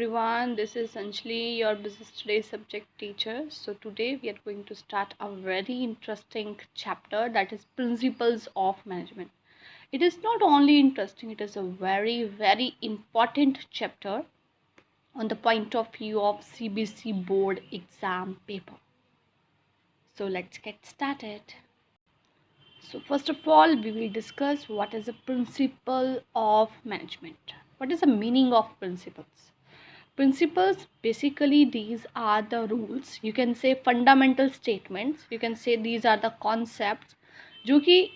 everyone, this is Anjali, your business today subject teacher. So today we are going to start a very interesting chapter, that is principles of management. It is not only interesting, it is a very important chapter on the point of view of CBC board exam paper. So let's get started. So first of all, we will discuss what is a principle of management. What is the meaning of principles? Principles, basically these are the rules, you can say fundamental statements, you can say these are the concepts जो कि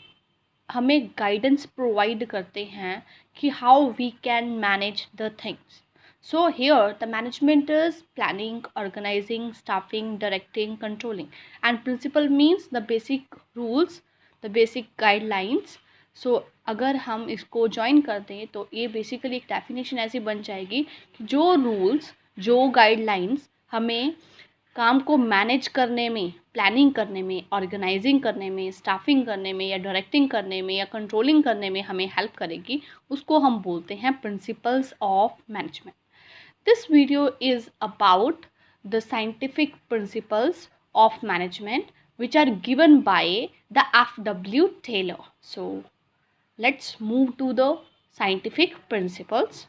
हमें guidance provide करते हैं कि how we can manage the things. So here the management is planning, organizing, staffing, directing, controlling, and principle means the basic rules, the basic guidelines. So अगर हम इसको join कर दें तो ये बेसिकली एक डेफिनेशन ऐसी बन जाएगी कि जो रूल्स, जो गाइडलाइंस हमें काम को मैनेज करने में, प्लानिंग करने में, ऑर्गेनाइजिंग करने में, स्टाफिंग करने में या डायरेक्टिंग करने में या कंट्रोलिंग करने में हमें हेल्प करेगी, उसको हम बोलते हैं principles of management. This video is about the scientific principles of management which are given by the F.W. Taylor. So let's move to the scientific principles.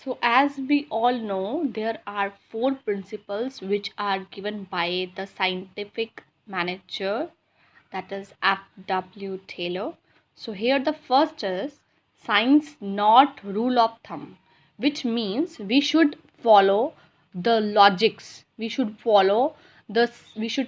So as we all know, there are 4 principles which are given by the scientific manager, that is F.W. Taylor. So here the first is science not rule of thumb, which means we should follow the logics, we should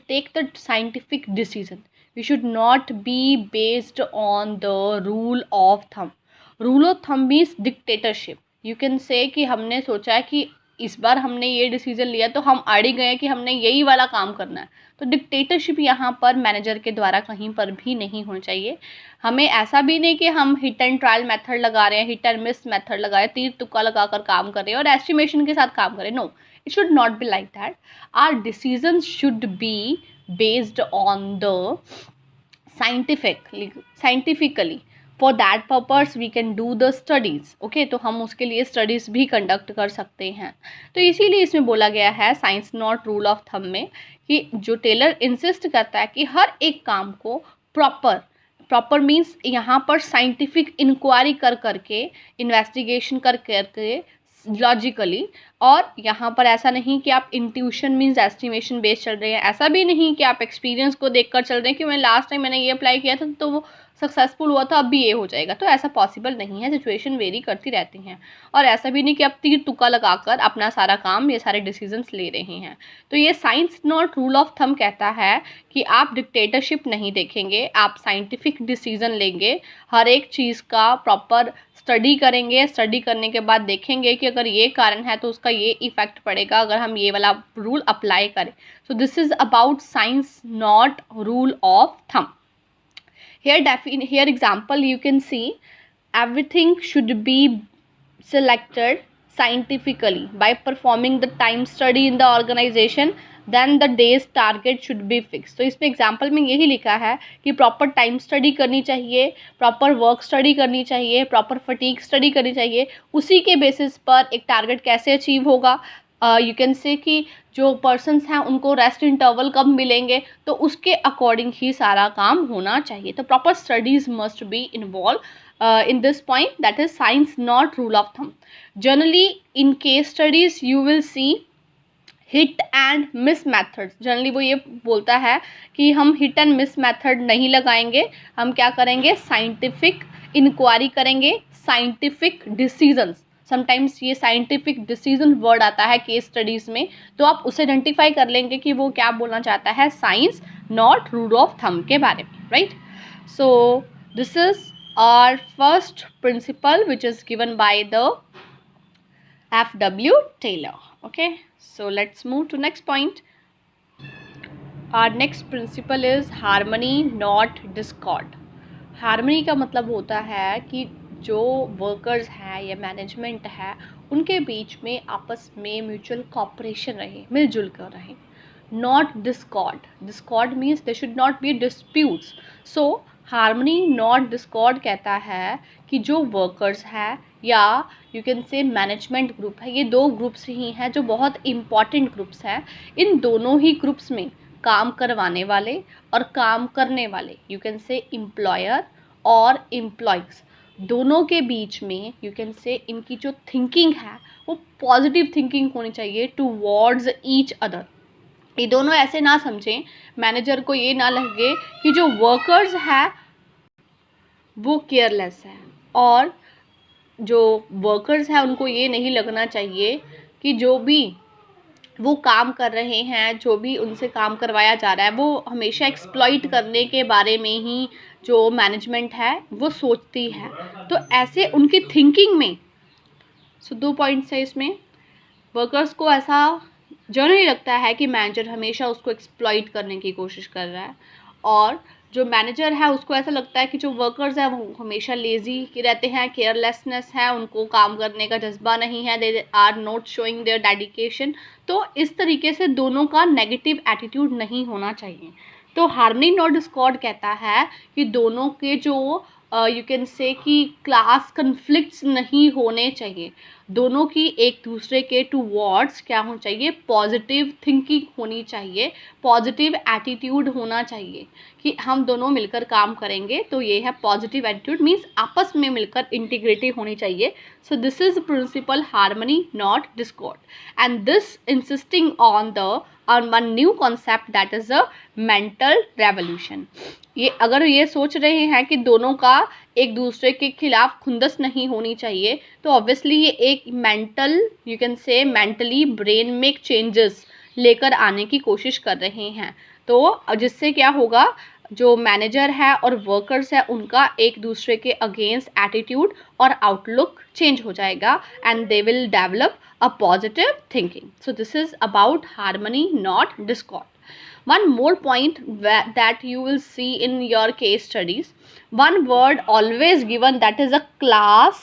take the scientific decision, we should not be based on the rule of thumb. Rule of thumb means dictatorship. You can say कि हमने सोचा है कि इस बार हमने ये decision लिया तो हम अड़ गए कि हमने यही वाला काम करना है, तो डिक्टेटरशिप यहाँ पर मैनेजर के द्वारा कहीं पर भी नहीं होना चाहिए. हमें ऐसा भी नहीं कि हम हिट एंड ट्रायल मेथड लगा रहे हैं, हिट एंड मिस मेथड लगा रहे हैं, तीर तुक्का लगाकर काम कर रहे हैं और एस्टिमेशन के साथ काम कर रहे हैं. No, it should not be like that. Our decisions should be based on the scientifically. For that purpose we can do the studies. Okay, तो हम उसके लिए स्टडीज़ भी कंडक्ट कर सकते हैं. तो इसीलिए इसमें बोला गया है science not rule of thumb में कि जो टेलर इंसिस्ट करता है कि हर एक काम को प्रॉपर मीन्स यहाँ पर साइंटिफिक इंक्वायरी कर करके, इन्वेस्टिगेशन कर करके, लॉजिकली. और यहाँ पर ऐसा नहीं कि आप इंट्यूशन मीन्स एस्टिमेशन बेस्ड चल रहे हैं, ऐसा भी नहीं कि आप एक्सपीरियंस को देखकर चल रहे हैं कि मैं लास्ट टाइम मैंने ये अप्लाई किया था तो वो सक्सेसफुल हुआ था, अब भी ये हो जाएगा. तो ऐसा पॉसिबल नहीं है, सिचुएशन वेरी करती रहती हैं. और ऐसा भी नहीं कि आप तीर तुक्का लगाकर अपना सारा काम, ये सारे डिसीजंस ले रहे हैं. तो ये science not rule of thumb कहता है कि आप डिक्टेटरशिप नहीं देखेंगे, आप साइंटिफिक डिसीजन लेंगे, हर एक चीज़ का प्रॉपर स्टडी करेंगे. स्टडी करने के बाद देखेंगे कि अगर ये कारण है तो उसका ये इफेक्ट पड़ेगा अगर हम ये वाला रूल अप्लाई करें. So this is about science not rule of thumb. Here example you can see everything should be selected scientifically by performing the time study in the organization, then the day's target should be fixed. तो इसमें example में यही लिखा है कि proper time study करनी चाहिए, proper work study करनी चाहिए, प्रॉपर फटीक स्टडी करनी चाहिए. उसी के बेसिस पर एक टारगेट कैसे अचीव होगा. यू कैन से कि जो पर्सन्स हैं उनको रेस्ट इंटरवल कब मिलेंगे, तो उसके अकॉर्डिंग ही सारा काम होना चाहिए. तो proper studies must be involve in this point, that is science not rule of thumb. Generally in case studies you will see hit and miss methods. Generally वो ये बोलता है कि हम हिट एंड मिस मेथड नहीं लगाएंगे, हम क्या करेंगे, साइंटिफिक इंक्वायरी करेंगे, साइंटिफिक डिसीजंस. समटाइम्स ये साइंटिफिक डिसीजन वर्ड आता है केस स्टडीज़ में, तो आप उसे आइडेंटिफाई कर लेंगे कि वो क्या बोलना चाहता है science not rule of thumb के बारे में, right. So this is our first principle which is given by the F.W. Taylor. Okay, so let's move to next point. Our next principle is harmony not discord. Harmony का मतलब होता है कि जो workers हैं या मैनेजमेंट है उनके बीच में आपस में म्यूचुअल कॉपरेशन रहे, मिलजुल कर रहे. Not discord. Discord means there should not be disputes. So harmony not Discord कहता है कि जो वर्कर्स है या यू कैन से मैनेजमेंट ग्रुप है, ये दो ग्रुप्स ही हैं जो बहुत इम्पॉर्टेंट ग्रुप्स हैं। इन दोनों ही ग्रुप्स में काम करवाने वाले और काम करने वाले, यू कैन से एम्प्लॉयर और एम्प्लॉयज़, दोनों के बीच में यू कैन से इनकी जो थिंकिंग है वो पॉजिटिव थिंकिंग होनी चाहिए टूवर्ड्स ईच अदर। ये दोनों ऐसे ना समझें, मैनेजर को ये ना लगे कि जो वर्कर्स है वो केयरलेस है, और जो वर्कर्स हैं उनको ये नहीं लगना चाहिए कि जो भी वो काम कर रहे हैं, जो भी उनसे काम करवाया जा रहा है, वो हमेशा एक्सप्लॉइट करने के बारे में ही जो मैनेजमेंट है वो सोचती है। तो ऐसे उनकी थिंकिंग में दो पॉइंट्स है इसमें। वर्कर्स को ऐसा जनरली लगता है कि मैनेजर हमेशा उसको एक्सप्लॉइट करने की कोशिश कर रहा है, और जो मैनेजर है उसको ऐसा लगता है कि जो वर्कर्स हैं वो हमेशा लेज़ी रहते हैं, केयरलेसनेस है, उनको काम करने का जज्बा नहीं है, they are not showing their dedication. तो इस तरीके से दोनों का नेगेटिव एटीट्यूड नहीं होना चाहिए। तो हार्मनी नॉट डिस्कॉर्ड कहता है कि दोनों के जो यू कैन से कि क्लास कन्फ्लिक्ट्स नहीं होने चाहिए, दोनों की एक दूसरे के टूवर्ड्स क्या होना चाहिए, पॉजिटिव थिंकिंग होनी चाहिए, पॉजिटिव एटीट्यूड होना चाहिए कि हम दोनों मिलकर काम करेंगे। तो ये है पॉजिटिव एटीट्यूड, मीन्स आपस में मिलकर इंटीग्रिटी होनी चाहिए। So this is principle harmony not discord, and this insisting on one new concept that is a mental revolution. ये अगर ये सोच रहे हैं कि दोनों का एक दूसरे के खिलाफ खुंदस नहीं होनी चाहिए, तो ऑब्वियसली ये एक मेंटल, यू कैन से मेंटली ब्रेन में चेंजेस लेकर आने की कोशिश कर रहे हैं। तो जिससे क्या होगा, जो मैनेजर है और वर्कर्स है उनका एक दूसरे के अगेंस्ट एटीट्यूड और आउटलुक चेंज हो जाएगा, and they will develop a positive thinking. So this is about harmony not Discord. One more point that you will see in your case studies, one word always given, that is a class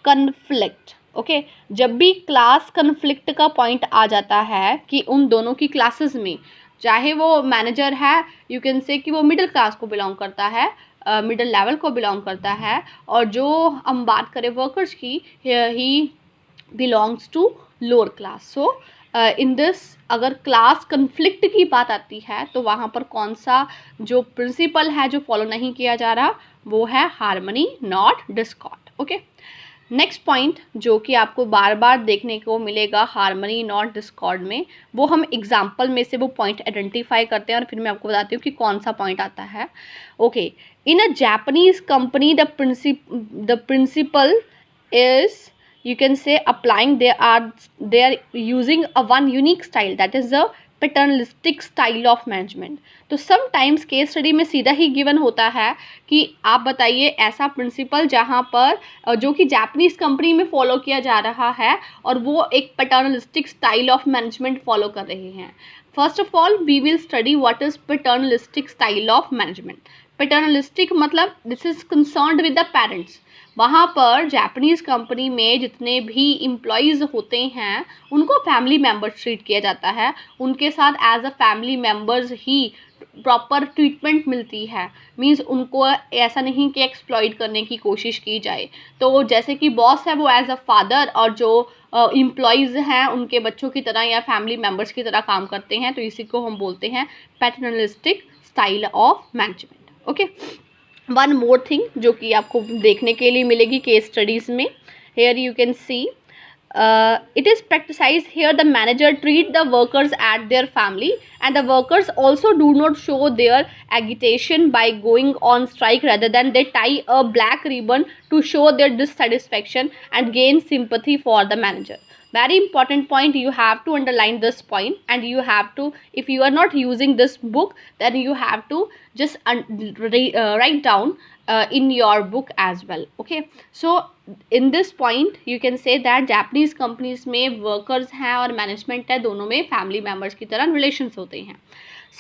conflict. Okay, जब भी class conflict का point आ जाता है कि उन दोनों की classes में, चाहे वो manager है, you can say कि वो middle class को belong करता है, middle level को belong करता है, और जो हम बात करें workers की, he belongs to lower class. So in this अगर क्लास कन्फ्लिक्ट की बात आती है तो वहाँ पर कौन सा जो प्रिंसिपल है जो फॉलो नहीं किया जा रहा, वो है harmony not Discord. Okay, next point जो कि आपको बार बार देखने को मिलेगा हार्मनी नॉट डिस्कॉर्ड में, वो हम एग्जाम्पल में से वो पॉइंट आइडेंटिफाई करते हैं और फिर मैं आपको बताती हूँ कि कौन सा पॉइंट आता है. Okay, in a Japanese company the principle is, you can say, applying, they are using a one unique style, that is the paternalistic style of management. तो समटाइम्स केस स्टडी में सीधा ही गिवन होता है कि आप बताइए ऐसा प्रिंसिपल जहाँ पर जो कि जापानीज कंपनी में फॉलो किया जा रहा है और वो एक paternalistic style of management follow कर रहे हैं. First of all we will study what is paternalistic style of management. Paternalistic मतलब this is concerned with the parents. वहाँ पर जापानीज़ कंपनी में जितने भी एम्प्लॉयज़ होते हैं उनको फैमिली मेम्बर्स ट्रीट किया जाता है, उनके साथ एज अ फैमिली मेम्बर्स ही प्रॉपर ट्रीटमेंट मिलती है. मींस उनको ऐसा नहीं कि एक्सप्लॉइट करने की कोशिश की जाए. तो जैसे कि बॉस है वो एज अ फादर और जो एम्प्लॉयज़ हैं उनके बच्चों की तरह या फैमिली मेम्बर्स की तरह काम करते हैं. तो इसी को हम बोलते हैं paternalistic style of management. Okay, one more thing जो कि आपको देखने के लिए मिलेगी केस स्टडीज़ में, here you can see it is practiced here, the manager treat the workers at their family, and the workers also do not show their agitation by going on strike, rather than they tie a black ribbon to show their dissatisfaction and gain sympathy for the manager. Very important point, you have to underline this point, and you have to, if you are not using this book, then you have to just write down in your book as well. Okay, so in this point you can say that Japanese companies में workers हैं और management है, दोनों में family members की तरह relations होते हैं.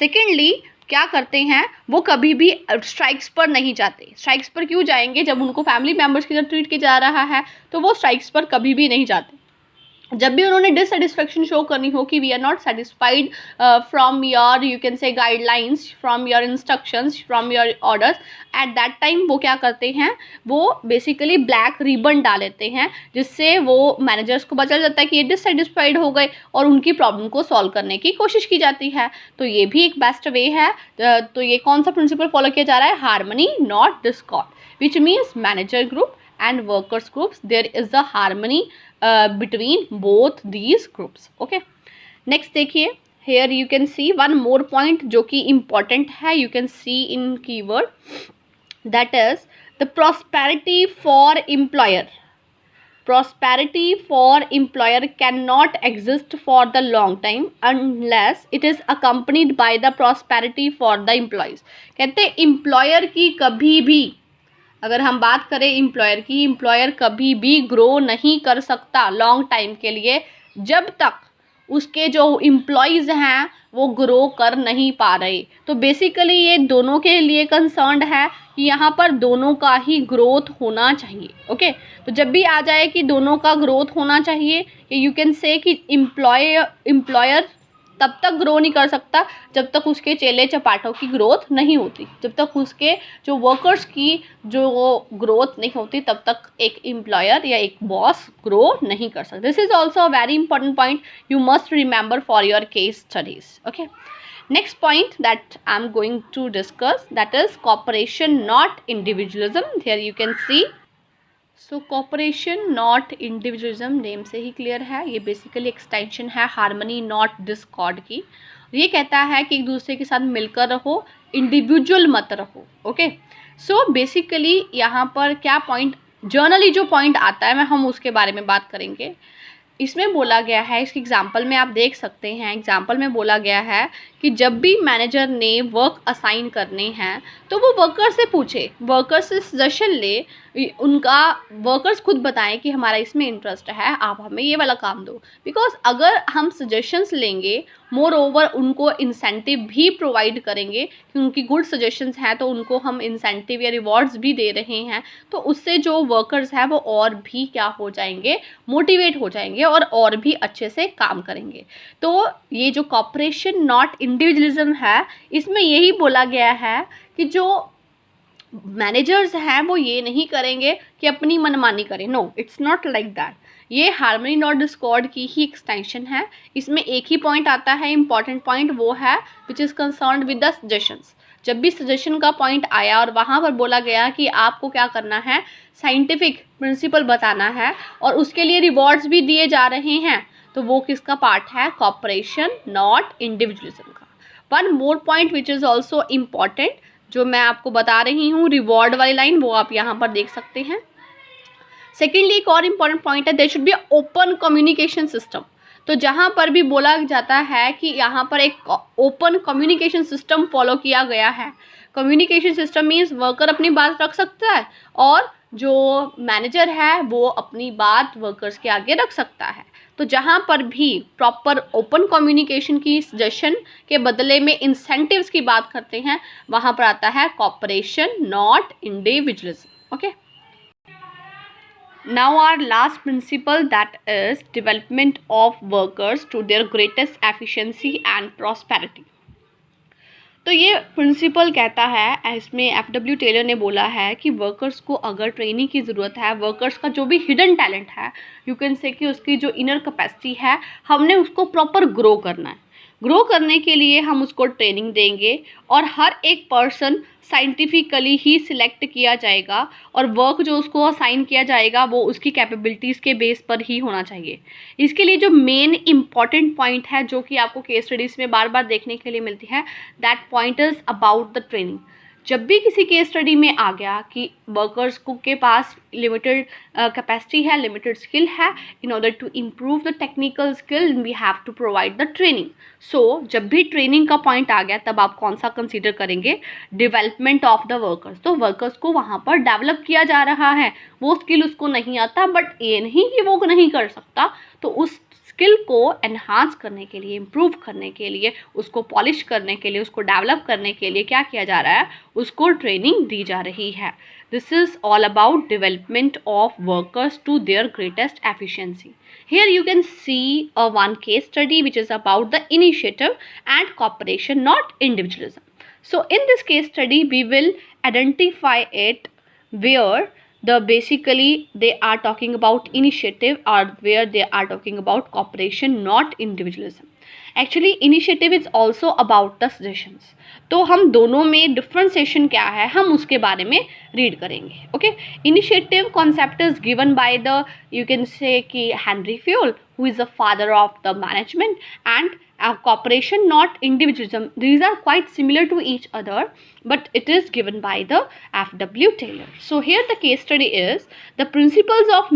Secondly, क्या करते हैं, वो कभी भी स्ट्राइक्स पर नहीं जाते. स्ट्राइक्स पर क्यों जाएंगे, जब उनको फैमिली मेम्बर्स की तरह ट्रीट किया जा रहा है तो वो स्ट्राइक्स पर कभी भी नहीं जाते. जब भी उन्होंने डिससेटिस्फेक्शन शो करनी हो कि we are not satisfied from your you can say guidelines, from your instructions, from your orders, at that time वो क्या करते हैं, वो बेसिकली ब्लैक रिबन डाल देते हैं, जिससे वो मैनेजर्स को पता चल जाता है कि ये डिससेटिस्फाइड हो गए और उनकी प्रॉब्लम को सॉल्व करने की कोशिश की जाती है। तो ये भी एक बेस्ट वे है। तो ये कौन सा प्रिंसिपल फॉलो किया जा रहा है, harmony not Discord, which means manager group and workers groups, there is a harmony between both these groups. Okay, next देखिए, here you can see one more point जो कि important है, you can see in keyword, that is the prosperity for employer. Prosperity for employer cannot exist for the long time unless it is accompanied by the prosperity for the employees. कहते हैं employer की कभी भी, अगर हम बात करें employer की, एम्प्लॉयर कभी भी ग्रो नहीं कर सकता लॉन्ग टाइम के लिए जब तक उसके जो एम्प्लॉयज़ हैं वो ग्रो कर नहीं पा रहे। तो बेसिकली ये दोनों के लिए कंसर्न्ड है कि यहाँ पर दोनों का ही ग्रोथ होना चाहिए। ओके, तो जब भी आ जाए कि दोनों का ग्रोथ होना चाहिए, यू कैन से कि एम्प्लॉयर तब तक ग्रो नहीं कर सकता जब तक उसके चेले चपाटों की ग्रोथ नहीं होती, जब तक उसके जो वर्कर्स की जो ग्रोथ नहीं होती, तब तक एक एम्प्लॉयर या एक बॉस ग्रो नहीं कर सकता। This is also a very important point you must remember for your case studies. Okay, next point that I am going to discuss, that is cooperation not individualism. Here you can see, so cooperation not individualism name से ही clear है, ये basically extension है harmony not discord की। ये कहता है कि एक दूसरे के साथ मिलकर रहो, इंडिविजुअल मत रहो। ओके, सो बेसिकली यहाँ पर क्या पॉइंट, जर्नली जो पॉइंट आता है हम उसके बारे में बात करेंगे। इसमें बोला गया है, इसके एग्जाम्पल में आप देख सकते हैं, एग्जाम्पल में बोला गया है कि जब भी मैनेजर ने वर्क असाइन करने हैं तो वो वर्कर से पूछे, वर्कर से सजेशन ले, उनका वर्कर्स खुद बताएं कि हमारा इसमें इंटरेस्ट है, आप हमें ये वाला काम दो। बिकॉज अगर हम सजेशंस लेंगे, मोर ओवर उनको इंसेंटिव भी प्रोवाइड करेंगे कि उनकी गुड सजेशंस हैं तो उनको हम इंसेंटिव या रिवॉर्ड्स भी दे रहे हैं, तो उससे जो वर्कर्स हैं वो और भी क्या हो जाएंगे, मोटिवेट हो जाएंगे और भी अच्छे से काम करेंगे। तो ये जो कॉपरेशन नॉट इंडिविजुअलिज्म है, इसमें यही बोला गया है कि जो मैनेजर्स हैं वो ये नहीं करेंगे कि अपनी मनमानी करें। No, it's not like that. ये हार्मनी नॉट डिस्कॉर्ड की ही एक्सटेंशन है। इसमें एक ही पॉइंट आता है, इंपॉर्टेंट पॉइंट, वो है which is concerned with the suggestions. जब भी सजेशन का पॉइंट आया और वहाँ पर बोला गया कि आपको क्या करना है, साइंटिफिक प्रिंसिपल बताना है और उसके लिए रिवॉर्ड्स भी दिए जा रहे हैं, तो वो किसका पार्ट है, कॉपरेशन नॉट इंडिविजुअलिज्म का। One more point which is also important, जो मैं आपको बता रही हूँ, रिवॉर्ड वाली लाइन, वो आप यहाँ पर देख सकते हैं। सेकेंडली एक और इम्पॉर्टेंट पॉइंट है, there should be open communication system. तो जहाँ पर भी बोला जाता है कि यहाँ पर एक ओपन कम्युनिकेशन सिस्टम फॉलो किया गया है। कम्युनिकेशन सिस्टम मीन्स वर्कर अपनी बात रख सकता है और जो मैनेजर है वो अपनी बात वर्कर्स के आगे रख सकता है। तो जहाँ पर भी प्रॉपर ओपन कम्युनिकेशन की सजेशन के बदले में इंसेंटिव्स की बात करते हैं, वहाँ पर आता है cooperation not individualism. Okay, now our last principle, that is development of workers to their greatest efficiency and prosperity। तो ये प्रिंसिपल कहता है, इसमें एफडब्ल्यू टेलर ने बोला है कि वर्कर्स को अगर ट्रेनिंग की ज़रूरत है, वर्कर्स का जो भी हिडन टैलेंट है, यू कैन से कि उसकी जो इनर कैपेसिटी है, हमने उसको प्रॉपर ग्रो करना है। ग्रो करने के लिए हम उसको ट्रेनिंग देंगे और हर एक पर्सन साइंटिफिकली ही सिलेक्ट किया जाएगा और वर्क जो उसको असाइन किया जाएगा वो उसकी कैपेबिलिटीज़ के बेस पर ही होना चाहिए। इसके लिए जो मेन इम्पॉर्टेंट पॉइंट है, जो कि आपको केस स्टडीज़ में बार बार देखने के लिए मिलती है, that point is about the training. जब भी किसी केस स्टडी में आ गया कि वर्कर्स को के पास लिमिटेड कैपेसिटी है, लिमिटेड स्किल है, in order to improve the technical skill we have to provide the training. So जब भी ट्रेनिंग का पॉइंट आ गया, तब आप कौन सा कंसीडर करेंगे, डेवलपमेंट ऑफ द वर्कर्स। तो वर्कर्स को वहाँ पर डेवलप किया जा रहा है, वो स्किल उसको नहीं आता, बट ये नहीं कि वो नहीं कर सकता, तो उस स्किल को एनहांस करने के लिए, इम्प्रूव करने के लिए, उसको पॉलिश करने के लिए, उसको डेवलप करने के लिए क्या किया जा रहा है, उसको ट्रेनिंग दी जा रही है। This is all about development of workers to their greatest efficiency. Here you can see a one case study which is about the initiative and cooperation, not individualism. So in this case study, we will identify it where the basically they are talking about initiative or where they are talking about cooperation, not individualism. Actually initiative is also about the suggestions. तो हम दोनों में differentiation क्या है हम उसके बारे में रीड करेंगे. Okay, initiative concept is given by the you can say कि Henri Fayol who is the father of the management, and cooperation, not individualism. These are quite similar to each other, but it is given by the F.W. Taylor. So here the case study is the principles of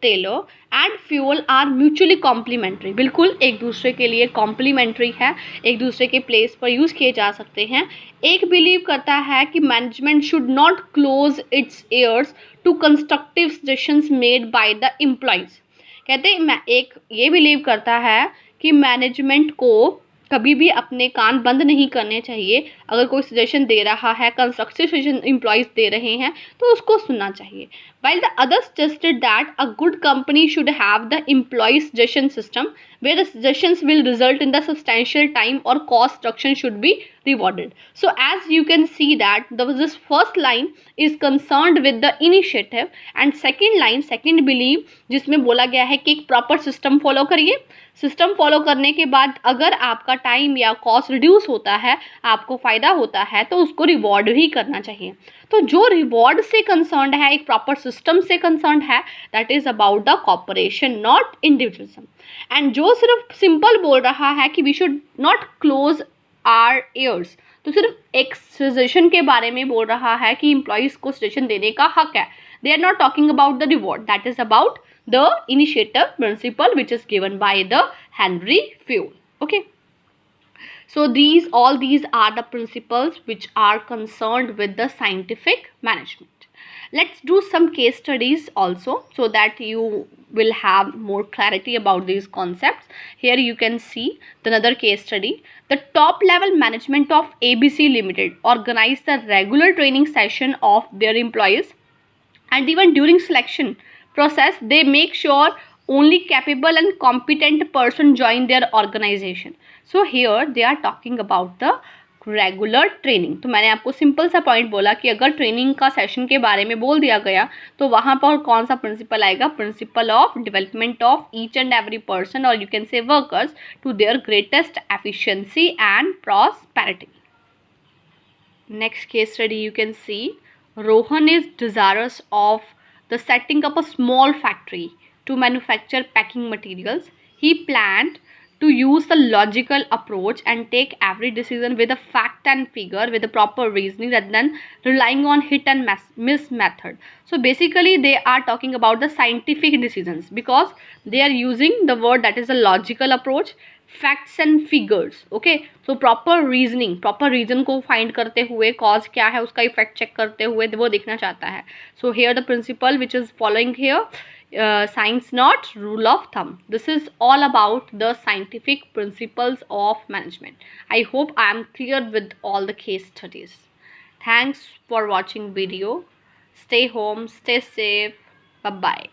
Taylor and Fuel are mutually complementary. बिल्कुल एक दूसरे के लिए complementary है, एक दूसरे के place पर use किए जा सकते हैं. एक believe करता है कि management should not close its ears to constructive suggestions made by the employees. कहते हैं एक ये बिलीव करता है कि मैनेजमेंट को कभी भी अपने कान बंद नहीं करने चाहिए. अगर कोई सजेशन दे रहा है, कंस्ट्रक्टिव सजेशन एम्प्लॉयज दे रहे हैं तो उसको सुनना चाहिए. while the others suggested that a good company should have the employee suggestion system where the suggestions will result in the substantial time or cost reduction should be rewarded. So as you can see that this first line is concerned with the initiative and second belief जिसमें बोला गया है कि एक proper system follow करिए. System follow करने के बाद अगर आपका टाइम या कॉस्ट रिड्यूस होता है, आपको फ़ायदा होता है, तो उसको रिवॉर्ड भी करना चाहिए. तो जो रिवॉर्ड से कंसर्न्ड है, एक प्रॉपर सिस्टम से कंसर्न्ड है, that is about the cooperation, not individualism. And जो सिर्फ सिंपल बोल रहा है कि we should not close our ears, तो सिर्फ एक सजेशन के बारे में बोल रहा है कि एम्प्लॉयज़ को सजेशन देने का हक है. They are not talking about the reward. That is about the initiative principle which is given by the Henry Fayol. Okay. So all these are the principles which are concerned with the scientific management. Let's do some case studies also so that you will have more clarity about these concepts. Here you can see another case study. The top level management of ABC Limited organized the regular training session of their employees, and even during selection process they make sure only capable and competent person join their organization. So here they are talking about the regular training. तो मैंने आपको simple सा point बोला कि अगर training का session के बारे में बोल दिया गया तो वहाँ पर कौन सा प्रिंसिपल आएगा, principle of development of each and every person और you can say workers to their greatest efficiency and prosperity. Next case study you can see Rohan is desirous of the setting up a small factory to manufacture packing materials. He planned to use the logical approach and take every decision with a fact and figure with a proper reasoning rather than relying on hit and miss method. So basically they are talking about the scientific decisions because they are using the word that is a logical approach, facts and figures. Okay, so proper reasoning, proper reason को find करते हुए cause क्या है उसका effect check करते हुए वो देखना चाहता है. So here the principle which is following here science not rule of thumb. This is all about the scientific principles of management. I hope I am clear with all the case studies. Thanks for watching video. Stay home, stay safe. Bye bye.